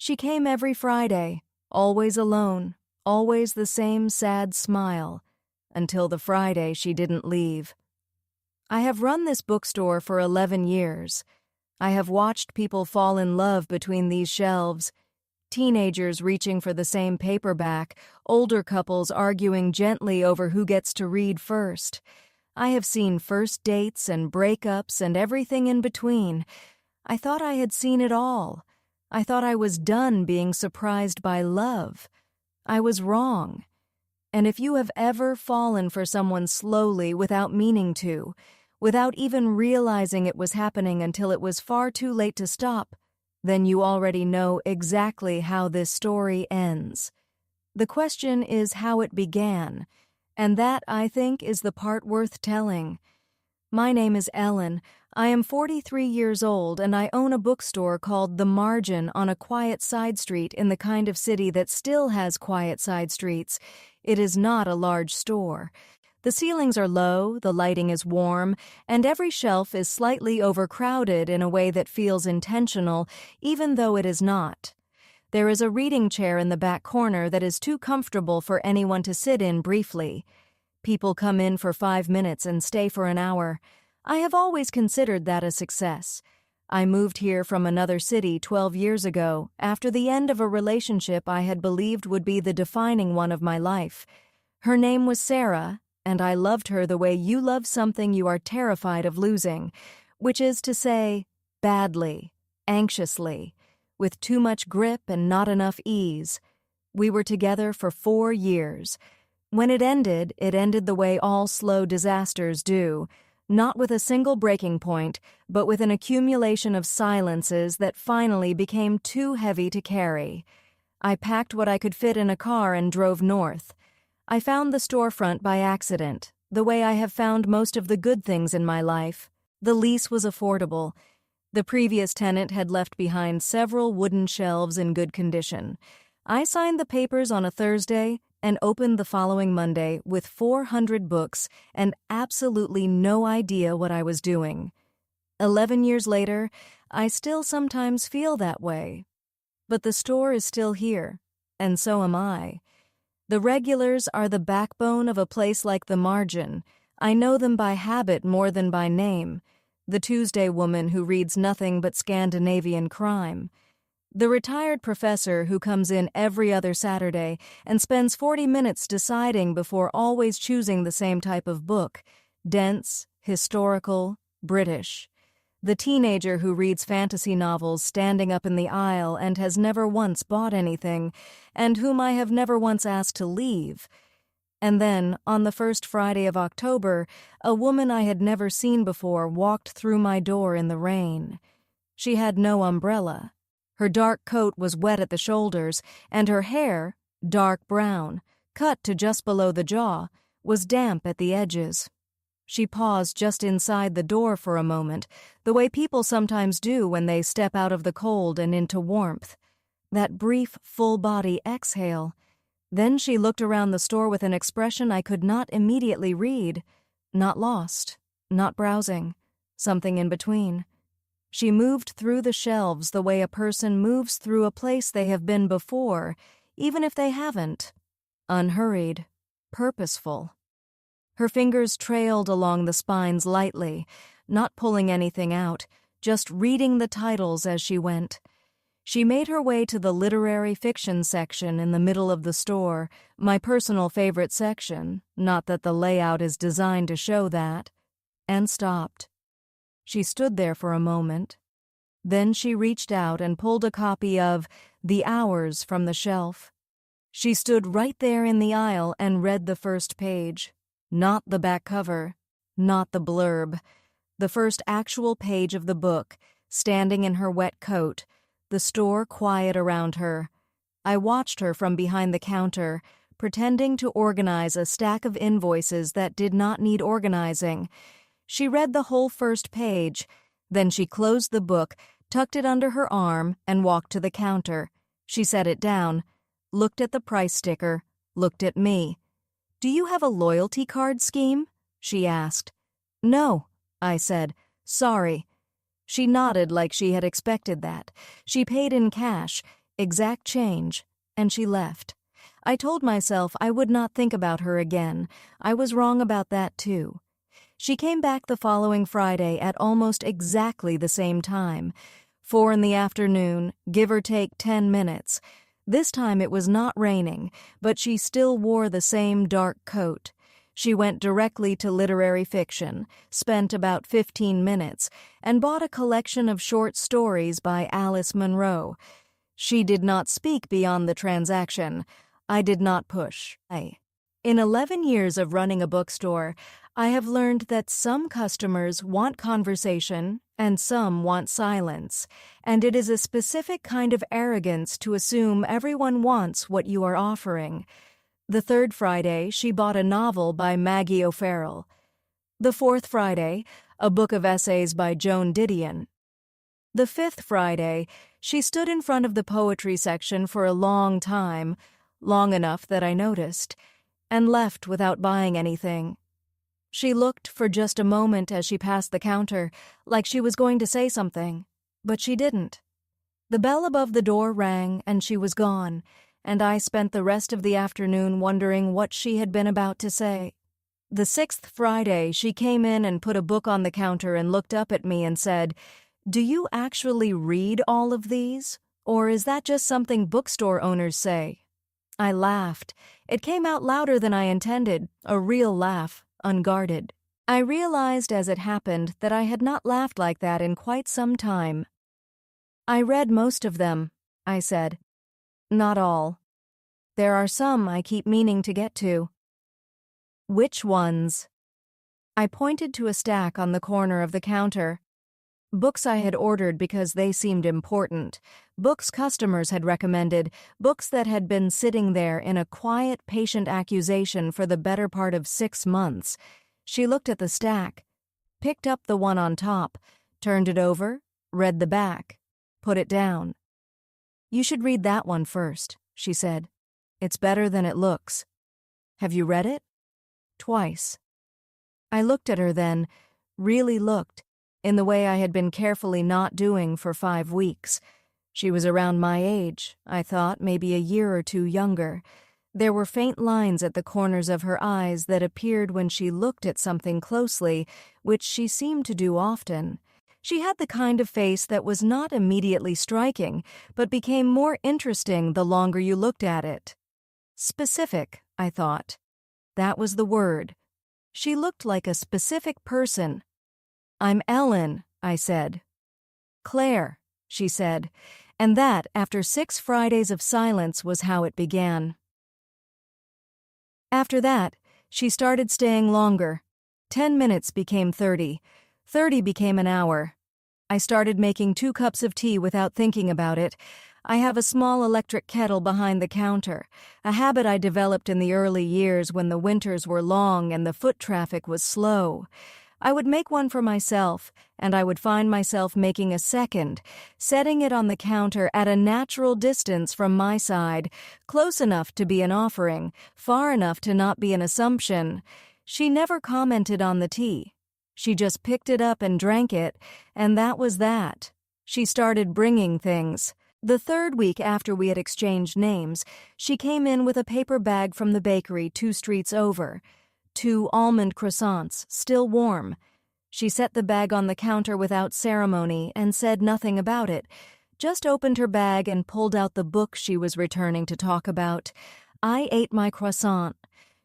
She came every Friday, always alone, always the same sad smile, until the Friday she didn't leave. I have run this bookstore for 11 years. I have watched people fall in love between these shelves, teenagers reaching for the same paperback, older couples arguing gently over who gets to read first. I have seen first dates and breakups and everything in between. I thought I had seen it all. I thought I was done being surprised by love. I was wrong. And if you have ever fallen for someone slowly without meaning to, without even realizing it was happening until it was far too late to stop, then you already know exactly how this story ends. The question is how it began, and that, I think, is the part worth telling. My name is Ellen. I am 43 years old, and I own a bookstore called The Margin on a quiet side street in the kind of city that still has quiet side streets. It is not a large store. The ceilings are low, the lighting is warm, and every shelf is slightly overcrowded in a way that feels intentional, even though it is not. There is a reading chair in the back corner that is too comfortable for anyone to sit in briefly. People come in for 5 minutes and stay for an hour. I have always considered that a success. I moved here from another city 12 years ago after the end of a relationship I had believed would be the defining one of my life. Her name was Sarah, and I loved her the way you love something you are terrified of losing, which is to say, badly, anxiously, with too much grip and not enough ease. We were together for 4 years. When it ended the way all slow disasters do, not with a single breaking point, but with an accumulation of silences that finally became too heavy to carry. I packed what I could fit in a car and drove north. I found the storefront by accident, the way I have found most of the good things in my life. The lease was affordable. The previous tenant had left behind several wooden shelves in good condition. I signed the papers on a Thursday and opened the following Monday with 400 books and absolutely no idea what I was doing. 11 years later, I still sometimes feel that way. But the store is still here, and so am I. The regulars are the backbone of a place like The Margin. I know them by habit more than by name. The Tuesday woman who reads nothing but Scandinavian crime. The retired professor who comes in every other Saturday and spends 40 minutes deciding before always choosing the same type of book, dense, historical, British. The teenager who reads fantasy novels standing up in the aisle and has never once bought anything, and whom I have never once asked to leave. And then, on the first Friday of October, a woman I had never seen before walked through my door in the rain. She had no umbrella. Her dark coat was wet at the shoulders, and her hair, dark brown, cut to just below the jaw, was damp at the edges. She paused just inside the door for a moment, the way people sometimes do when they step out of the cold and into warmth. That brief, full-body exhale. Then she looked around the store with an expression I could not immediately read. Not lost, not browsing, something in between. She moved through the shelves the way a person moves through a place they have been before, even if they haven't. Unhurried, purposeful. Her fingers trailed along the spines lightly, not pulling anything out, just reading the titles as she went. She made her way to the literary fiction section in the middle of the store, my personal favorite section, not that the layout is designed to show that, and stopped. She stood there for a moment. Then she reached out and pulled a copy of The Hours from the shelf. She stood right there in the aisle and read the first page. Not the back cover, not the blurb. The first actual page of the book, standing in her wet coat, the store quiet around her. I watched her from behind the counter, pretending to organize a stack of invoices that did not need organizing. She read the whole first page. Then she closed the book, tucked it under her arm, and walked to the counter. She set it down, looked at the price sticker, looked at me. "Do you have a loyalty card scheme?" she asked. "No," I said. "Sorry." She nodded like she had expected that. She paid in cash. exact change, and she left. I told myself I would not think about her again. I was wrong about that too. She came back the following Friday at almost exactly the same time. 4 in the afternoon, give or take 10 minutes. This time it was not raining, but she still wore the same dark coat. She went directly to literary fiction, spent about 15 minutes, and bought a collection of short stories by Alice Munro. She did not speak beyond the transaction. I did not push. In 11 years of running a bookstore, I have learned that some customers want conversation and some want silence, and it is a specific kind of arrogance to assume everyone wants what you are offering. The third Friday, she bought a novel by Maggie O'Farrell. The fourth Friday, a book of essays by Joan Didion. The fifth Friday, she stood in front of the poetry section for a long time, long enough that I noticed, and left without buying anything. She looked for just a moment as she passed the counter, like she was going to say something, but she didn't. The bell above the door rang and she was gone, and I spent the rest of the afternoon wondering what she had been about to say. The sixth Friday, she came in and put a book on the counter and looked up at me and said, "Do you actually read all of these? Or is that just something bookstore owners say?" I laughed. It came out louder than I intended, a real laugh, unguarded. I realized as it happened that I had not laughed like that in quite some time. "I read most of them," I said. "Not all. There are some I keep meaning to get to." "Which ones?" I pointed to a stack on the corner of the counter. Books I had ordered because they seemed important, books customers had recommended, books that had been sitting there in a quiet, patient accusation for the better part of 6 months. She looked at the stack, picked up the one on top, turned it over, read the back, put it down. "You should read that one first," she said. "It's better than it looks." "Have you read it?" "Twice." I looked at her then, really looked, in the way I had been carefully not doing for 5 weeks. She was around my age, I thought, maybe a year or two younger. There were faint lines at the corners of her eyes that appeared when she looked at something closely, which she seemed to do often. She had the kind of face that was not immediately striking, but became more interesting the longer you looked at it. Specific, I thought. That was the word. She looked like a specific person. "I'm Ellen," I said. "Claire," she said, and that, after 6 Fridays of silence, was how it began. After that, she started staying longer. 10 minutes became 30. 30 became an hour. I started making 2 cups of tea without thinking about it. I have a small electric kettle behind the counter, a habit I developed in the early years when the winters were long and the foot traffic was slow. I would make one for myself, and I would find myself making a second, setting it on the counter at a natural distance from my side, close enough to be an offering, far enough to not be an assumption. She never commented on the tea. She just picked it up and drank it, and that was that. She started bringing things. The third week after we had exchanged names, she came in with a paper bag from the bakery 2 streets over. 2 almond croissants, still warm. She set the bag on the counter without ceremony and said nothing about it, just opened her bag and pulled out the book she was returning to talk about. I ate my croissant.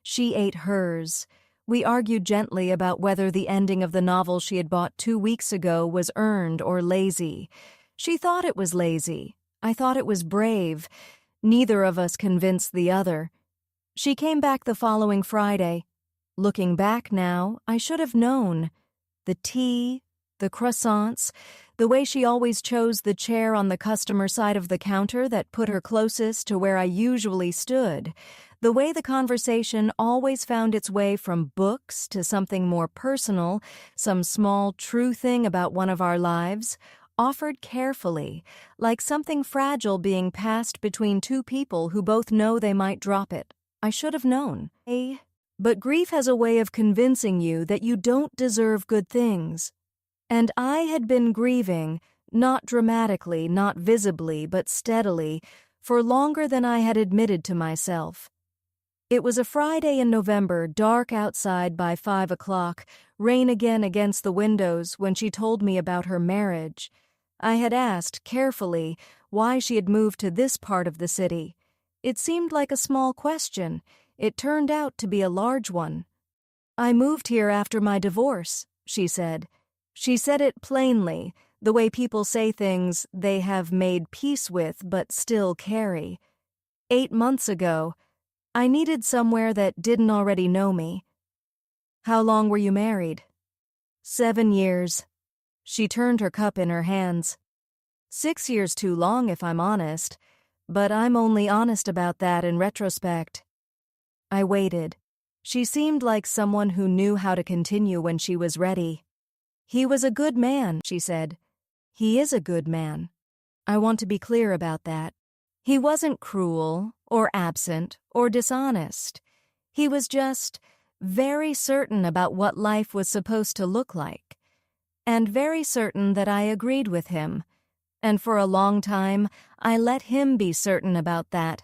She ate hers. We argued gently about whether the ending of the novel she had bought 2 weeks ago was earned or lazy. She thought it was lazy. I thought it was brave. Neither of us convinced the other. She came back the following Friday. Looking back now, I should have known. The tea, the croissants, the way she always chose the chair on the customer side of the counter that put her closest to where I usually stood, the way the conversation always found its way from books to something more personal, some small true thing about one of our lives, offered carefully, like something fragile being passed between 2 people who both know they might drop it. I should have known. But grief has a way of convincing you that you don't deserve good things. And I had been grieving, not dramatically, not visibly, but steadily, for longer than I had admitted to myself. It was a Friday in November, dark outside by 5 o'clock, rain again against the windows when she told me about her marriage. I had asked, carefully, why she had moved to this part of the city. It seemed like a small question. It turned out to be a large one. "I moved here after my divorce," she said. She said it plainly, the way people say things they have made peace with but still carry. 8 months ago, I needed somewhere that didn't already know me. "How long were you married?" 7 years. She turned her cup in her hands. 6 years too long if I'm honest, but I'm only honest about that in retrospect. I waited. She seemed like someone who knew how to continue when she was ready. "He was a good man," she said. "He is a good man. I want to be clear about that. He wasn't cruel, or absent, or dishonest. He was just very certain about what life was supposed to look like, and very certain that I agreed with him. And for a long time, I let him be certain about that,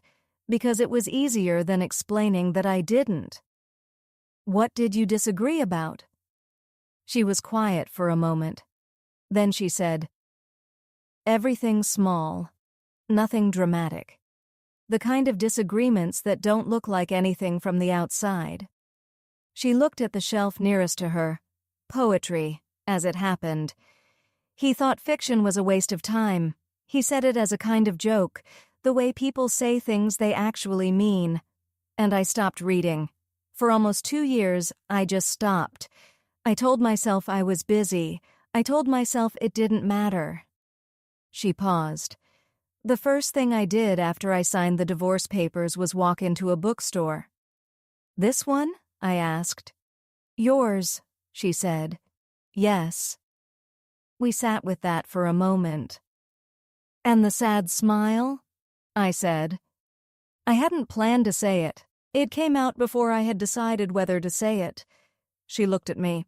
because it was easier than explaining that I didn't." "What did you disagree about?" She was quiet for a moment. Then she said, "Everything small, nothing dramatic. The kind of disagreements that don't look like anything from the outside." She looked at the shelf nearest to her. Poetry, as it happened. He thought fiction was a waste of time. He said it as a kind of joke, the way people say things they actually mean. And I stopped reading. For almost 2 years, I just stopped. I told myself I was busy. I told myself it didn't matter. She paused. "The first thing I did after I signed the divorce papers was walk into a bookstore." "This one?" I asked. "Yours," she said. "Yes." We sat with that for a moment. "And the sad smile?" I said. I hadn't planned to say it. It came out before I had decided whether to say it. She looked at me.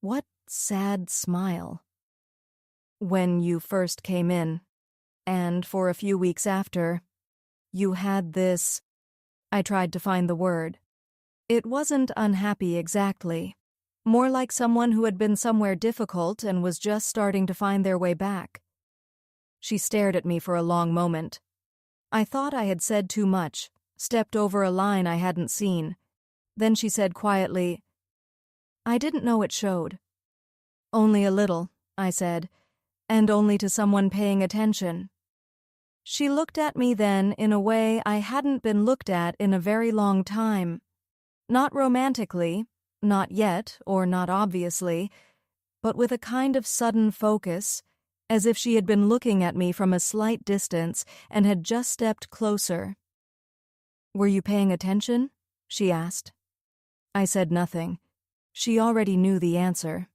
"What sad smile?" "When you first came in, and for a few weeks after, you had this—" I tried to find the word. It wasn't unhappy exactly. More like someone who had been somewhere difficult and was just starting to find their way back. She stared at me for a long moment. I thought I had said too much, stepped over a line I hadn't seen. Then she said quietly, "I didn't know it showed." "Only a little," I said, "and only to someone paying attention." She looked at me then in a way I hadn't been looked at in a very long time. Not romantically, not yet, or not obviously, but with a kind of sudden focus, as if she had been looking at me from a slight distance and had just stepped closer. "Were you paying attention?" she asked. I said nothing. She already knew the answer.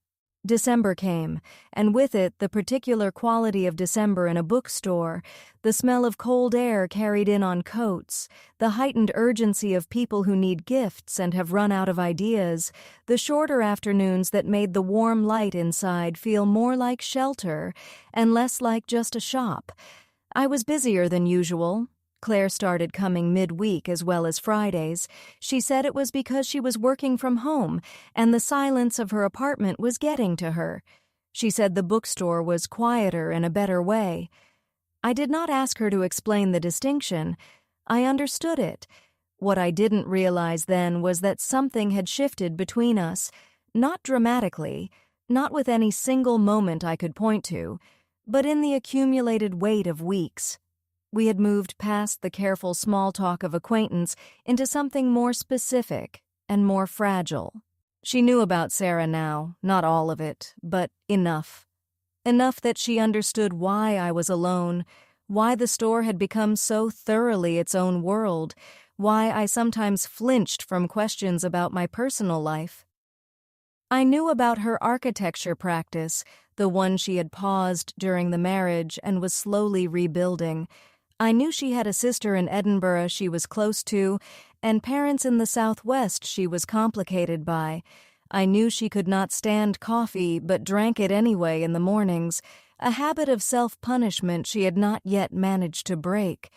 December came, and with it the particular quality of December in a bookstore, the smell of cold air carried in on coats, the heightened urgency of people who need gifts and have run out of ideas, the shorter afternoons that made the warm light inside feel more like shelter and less like just a shop. I was busier than usual. Claire started coming midweek as well as Fridays. She said it was because she was working from home and the silence of her apartment was getting to her. She said the bookstore was quieter in a better way. I did not ask her to explain the distinction. I understood it. What I didn't realize then was that something had shifted between us, not dramatically, not with any single moment I could point to, but in the accumulated weight of weeks. We had moved past the careful small talk of acquaintance into something more specific and more fragile. She knew about Sarah now, not all of it, but enough. Enough that she understood why I was alone, why the store had become so thoroughly its own world, why I sometimes flinched from questions about my personal life. I knew about her architecture practice, the one she had paused during the marriage and was slowly rebuilding. I knew she had a sister in Edinburgh she was close to, and parents in the Southwest she was complicated by. I knew she could not stand coffee but drank it anyway in the mornings. a habit of self-punishment she had not yet managed to break.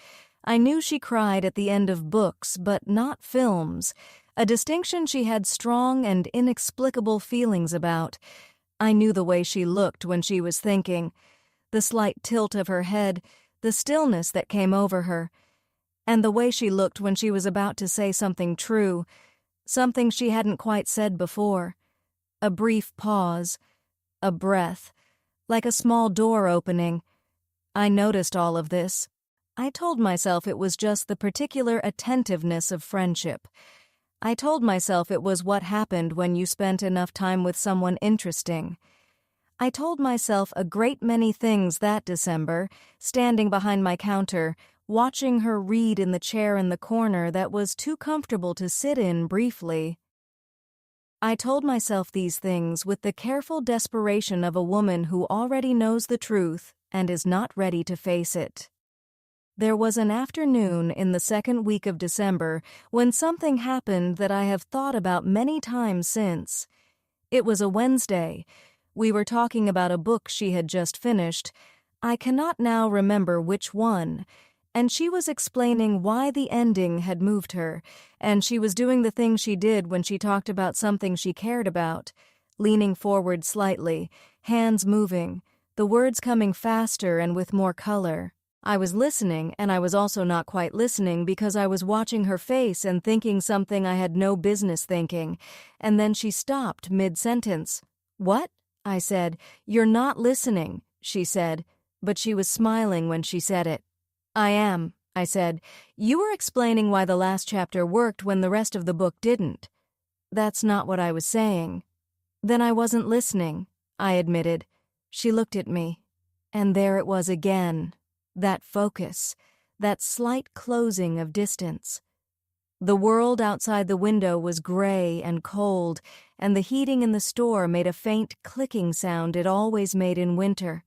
I knew she cried at the end of books, but not films, a distinction she had strong and inexplicable feelings about. I knew the way she looked when she was thinking, the slight tilt of her head, the stillness that came over her, and the way she looked when she was about to say something true, something she hadn't quite said before. A brief pause, a breath, like a small door opening. I noticed all of this. I told myself it was just the particular attentiveness of friendship. I told myself it was what happened when you spent enough time with someone interesting. I told myself a great many things that December, standing behind my counter, watching her read in the chair in the corner that was too comfortable to sit in briefly. I told myself these things with the careful desperation of a woman who already knows the truth and is not ready to face it. There was an afternoon in the second week of December when something happened that I have thought about many times since. It was a Wednesday. We were talking about a book she had just finished. I cannot now remember which one. And she was explaining why the ending had moved her, and she was doing the thing she did when she talked about something she cared about, leaning forward slightly, hands moving, the words coming faster and with more color. I was listening, and I was also not quite listening because I was watching her face and thinking something I had no business thinking, and then she stopped mid-sentence. "What?" I said. "You're not listening," she said, but she was smiling when she said it. "I am," I said. "You were explaining why the last chapter worked when the rest of the book didn't." "That's not what I was saying." "Then I wasn't listening," I admitted. She looked at me, and there it was again, that focus, that slight closing of distance. The world outside the window was gray and cold, and the heating in the store made a faint clicking sound it always made in winter.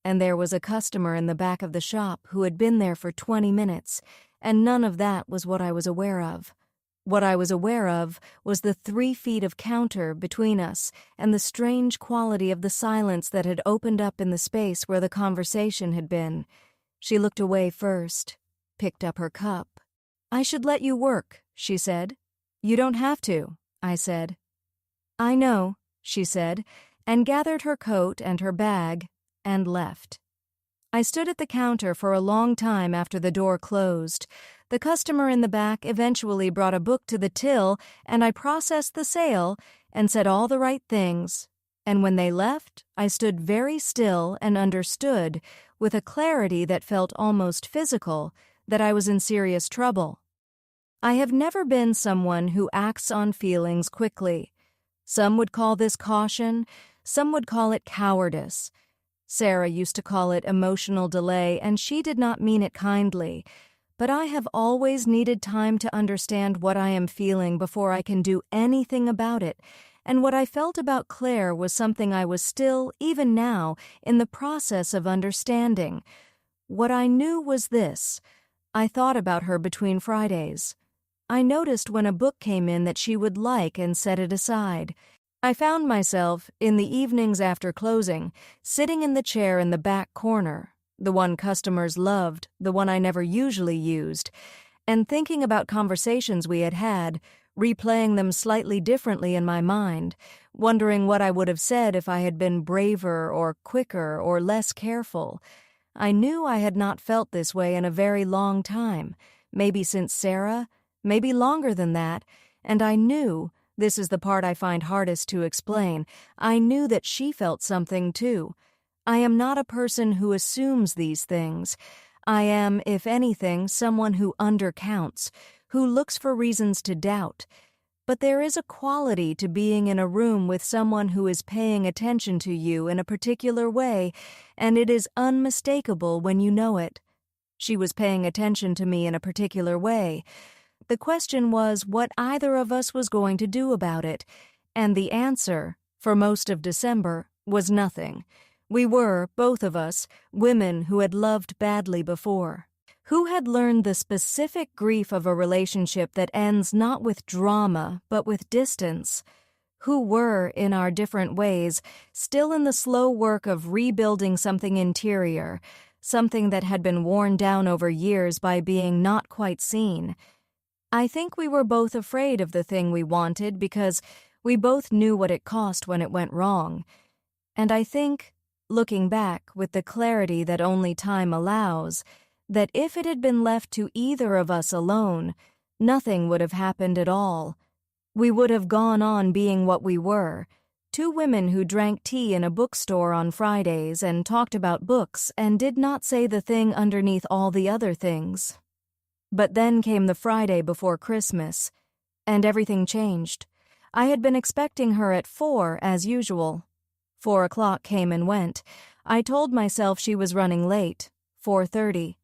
And there was a customer in the back of the shop who had been there for 20 minutes, and none of that was what I was aware of. What I was aware of was the 3 feet of counter between us and the strange quality of the silence that had opened up in the space where the conversation had been. She looked away first, picked up her cup. "I should let you work," she said. "You don't have to," I said. "I know," she said, and gathered her coat and her bag and left. I stood at the counter for a long time after the door closed. The customer in the back eventually brought a book to the till, and I processed the sale and said all the right things. And when they left, I stood very still and understood, with a clarity that felt almost physical, that I was in serious trouble. I have never been someone who acts on feelings quickly. Some would call this caution, some would call it cowardice. Sarah used to call it emotional delay, and she did not mean it kindly. But I have always needed time to understand what I am feeling before I can do anything about it, and what I felt about Claire was something I was still, even now, in the process of understanding. What I knew was this. I thought about her between Fridays. I noticed when a book came in that she would like and set it aside. I found myself, in the evenings after closing, sitting in the chair in the back corner, the one customers loved, the one I never usually used, and thinking about conversations we had had, replaying them slightly differently in my mind, wondering what I would have said if I had been braver or quicker or less careful. I knew I had not felt this way in a very long time, maybe since Sarah, maybe longer than that, and I knew, this is the part I find hardest to explain, I knew that she felt something too. I am not a person who assumes these things. I am, if anything, someone who undercounts, who looks for reasons to doubt. But there is a quality to being in a room with someone who is paying attention to you in a particular way, and it is unmistakable when you know it. She was paying attention to me in a particular way. The question was what either of us was going to do about it, and the answer, for most of December, was nothing. We were, both of us, women who had loved badly before, who had learned the specific grief of a relationship that ends not with drama but with distance, who were, in our different ways, still in the slow work of rebuilding something interior, something that had been worn down over years by being not quite seen. I think we were both afraid of the thing we wanted because we both knew what it cost when it went wrong. And I think, looking back with the clarity that only time allows, that if it had been left to either of us alone, nothing would have happened at all. We would have gone on being what we were, two women who drank tea in a bookstore on Fridays and talked about books and did not say the thing underneath all the other things. But then came the Friday before Christmas, and everything changed. I had been expecting her at 4 as usual. 4 o'clock came and went. I told myself she was running late, 4:30.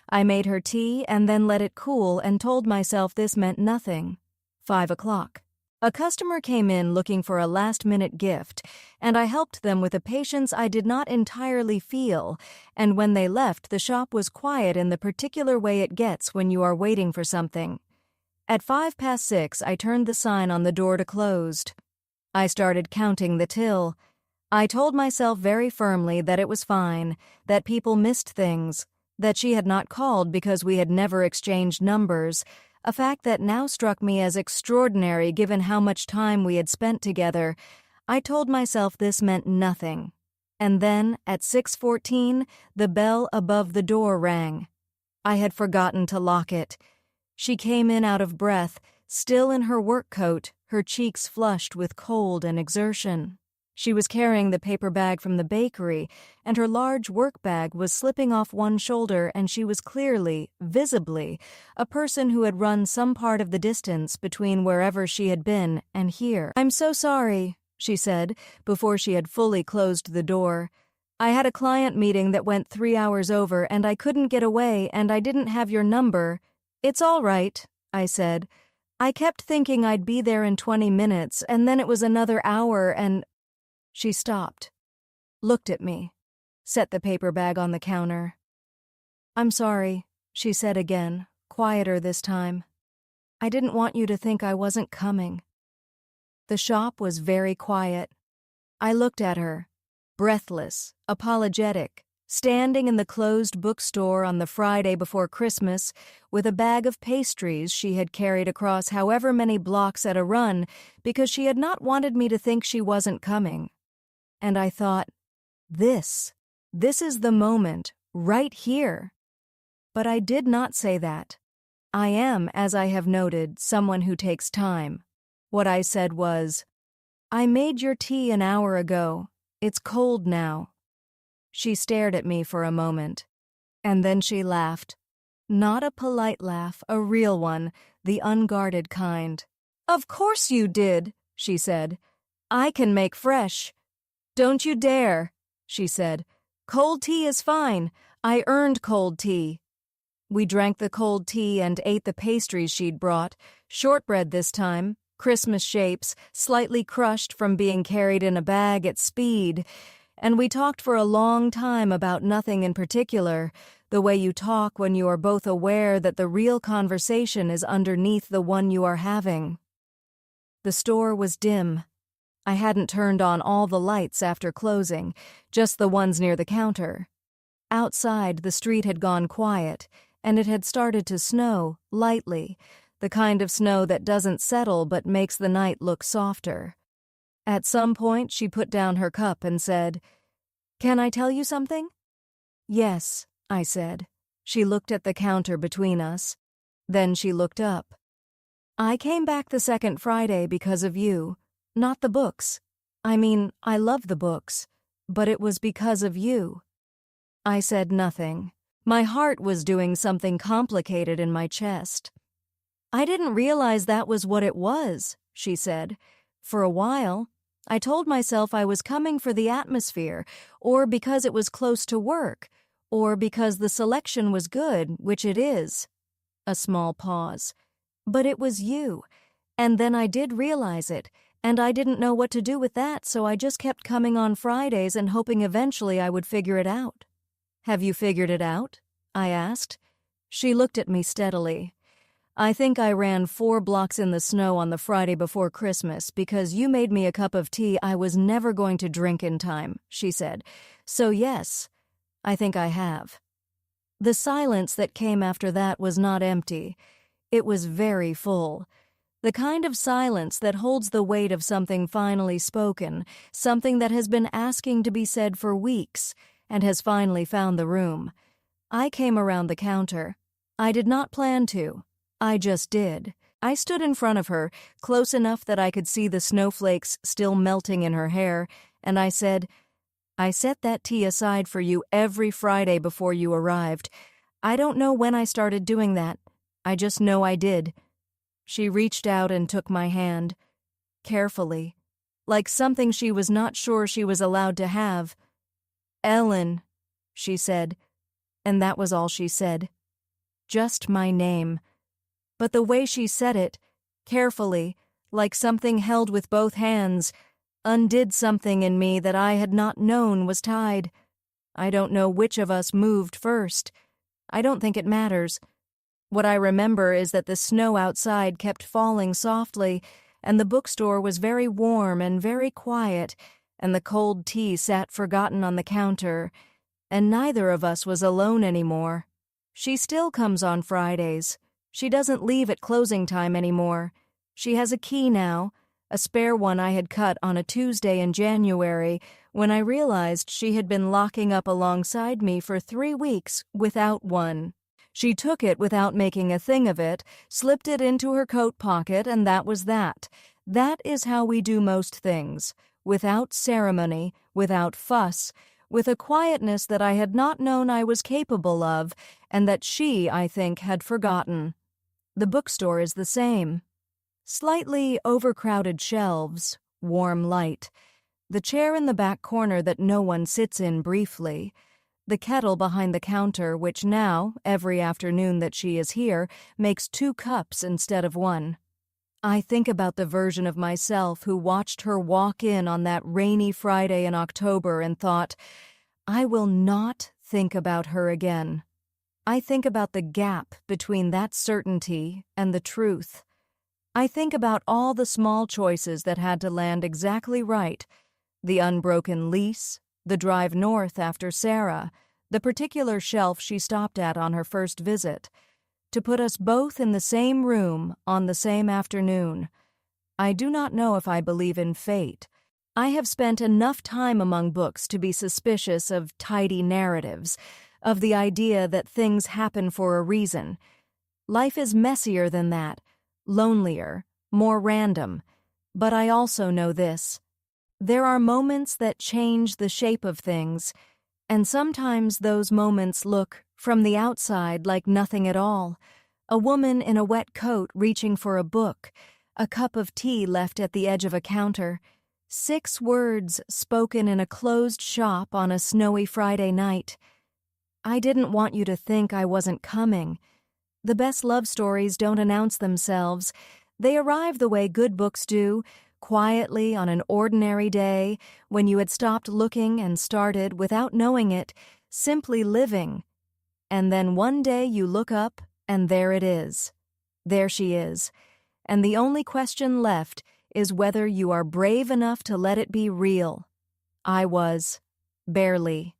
I made her tea and then let it cool and told myself this meant nothing. 5 o'clock. A customer came in looking for a last-minute gift, and I helped them with a patience I did not entirely feel, and when they left, the shop was quiet in the particular way it gets when you are waiting for something. At 6:05, I turned the sign on the door to closed. I started counting the till. I told myself very firmly that it was fine, that people missed things, that she had not called because we had never exchanged numbers, a fact that now struck me as extraordinary given how much time we had spent together. I told myself this meant nothing. And then, at 6:14, the bell above the door rang. I had forgotten to lock it. She came in out of breath, still in her work coat, her cheeks flushed with cold and exertion. She was carrying the paper bag from the bakery, and her large work bag was slipping off one shoulder, and she was clearly, visibly, a person who had run some part of the distance between wherever she had been and here. "I'm so sorry," she said, before she had fully closed the door. "I had a client meeting that went 3 hours over, and I couldn't get away, and I didn't have your number." "It's all right," I said. "I kept thinking I'd be there in 20 minutes, and then it was another hour, and—" She stopped, looked at me, set the paper bag on the counter. "I'm sorry," she said again, quieter this time. "I didn't want you to think I wasn't coming." The shop was very quiet. I looked at her, breathless, apologetic, standing in the closed bookstore on the Friday before Christmas with a bag of pastries she had carried across however many blocks at a run because she had not wanted me to think she wasn't coming. And I thought, this is the moment, right here. But I did not say that. I am, as I have noted, someone who takes time. What I said was, "I made your tea an hour ago. It's cold now." She stared at me for a moment, and then she laughed. Not a polite laugh, a real one, the unguarded kind. "Of course you did," she said. "I can make fresh." "Don't you dare," she said. "Cold tea is fine. I earned cold tea." We drank the cold tea and ate the pastries she'd brought, shortbread this time, Christmas shapes, slightly crushed from being carried in a bag at speed, and we talked for a long time about nothing in particular, the way you talk when you are both aware that the real conversation is underneath the one you are having. The store was dim. I hadn't turned on all the lights after closing, just the ones near the counter. Outside, the street had gone quiet, and it had started to snow, lightly, the kind of snow that doesn't settle but makes the night look softer. At some point, she put down her cup and said, "Can I tell you something?" "Yes," I said. She looked at the counter between us. Then she looked up. "I came back the second Friday because of you. Not the books. I mean, I love the books, but it was because of you." I said nothing. My heart was doing something complicated in my chest. "I didn't realize that was what it was," she said. "For a while, I told myself I was coming for the atmosphere, or because it was close to work, or because the selection was good, which it is." A small pause. "But it was you, and then I did realize it, and I didn't know what to do with that, so I just kept coming on Fridays and hoping eventually I would figure it out." "Have you figured it out?" I asked. She looked at me steadily. I think I ran 4 blocks in the snow on the Friday before Christmas because you made me a cup of tea I was never going to drink in time, she said. So yes, I think I have. The silence that came after that was not empty. It was very full. The kind of silence that holds the weight of something finally spoken, something that has been asking to be said for weeks and has finally found the room. I came around the counter. I did not plan to. I just did. I stood in front of her, close enough that I could see the snowflakes still melting in her hair, and I said, "I set that tea aside for you every Friday before you arrived. I don't know when I started doing that. I just know I did." She reached out and took my hand, carefully, like something she was not sure she was allowed to have. "Ellen," she said, and that was all she said. Just my name. But the way she said it, carefully, like something held with both hands, undid something in me that I had not known was tied. I don't know which of us moved first. I don't think it matters. What I remember is that the snow outside kept falling softly, and the bookstore was very warm and very quiet, and the cold tea sat forgotten on the counter, and neither of us was alone anymore. She still comes on Fridays. She doesn't leave at closing time anymore. She has a key now, a spare one I had cut on a Tuesday in January when I realized she had been locking up alongside me for 3 weeks without one. She took it without making a thing of it, slipped it into her coat pocket, and that was that. That is how we do most things, without ceremony, without fuss, with a quietness that I had not known I was capable of, and that she, I think, had forgotten. The bookstore is the same. Slightly overcrowded shelves, warm light, the chair in the back corner that no one sits in briefly, the kettle behind the counter which now, every afternoon that she is here, makes 2 cups instead of 1. I think about the version of myself who watched her walk in on that rainy Friday in October and thought, I will not think about her again. I think about the gap between that certainty and the truth. I think about all the small choices that had to land exactly right. The unbroken lease, the drive north after Sarah, the particular shelf she stopped at on her first visit, to put us both in the same room on the same afternoon. I do not know if I believe in fate. I have spent enough time among books to be suspicious of tidy narratives, of the idea that things happen for a reason. Life is messier than that, lonelier, more random. But I also know this. There are moments that change the shape of things, and sometimes those moments look, from the outside, like nothing at all. A woman in a wet coat reaching for a book, a cup of tea left at the edge of a counter, 6 words spoken in a closed shop on a snowy Friday night. I didn't want you to think I wasn't coming. The best love stories don't announce themselves. They arrive the way good books do, quietly on an ordinary day, when you had stopped looking and started, without knowing it, simply living. And then one day you look up, and there it is. There she is. And the only question left is whether you are brave enough to let it be real. I was. Barely.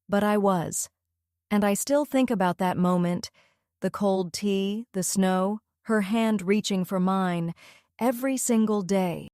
But I was. And I still think about that moment, the cold tea, the snow, her hand reaching for mine, every single day.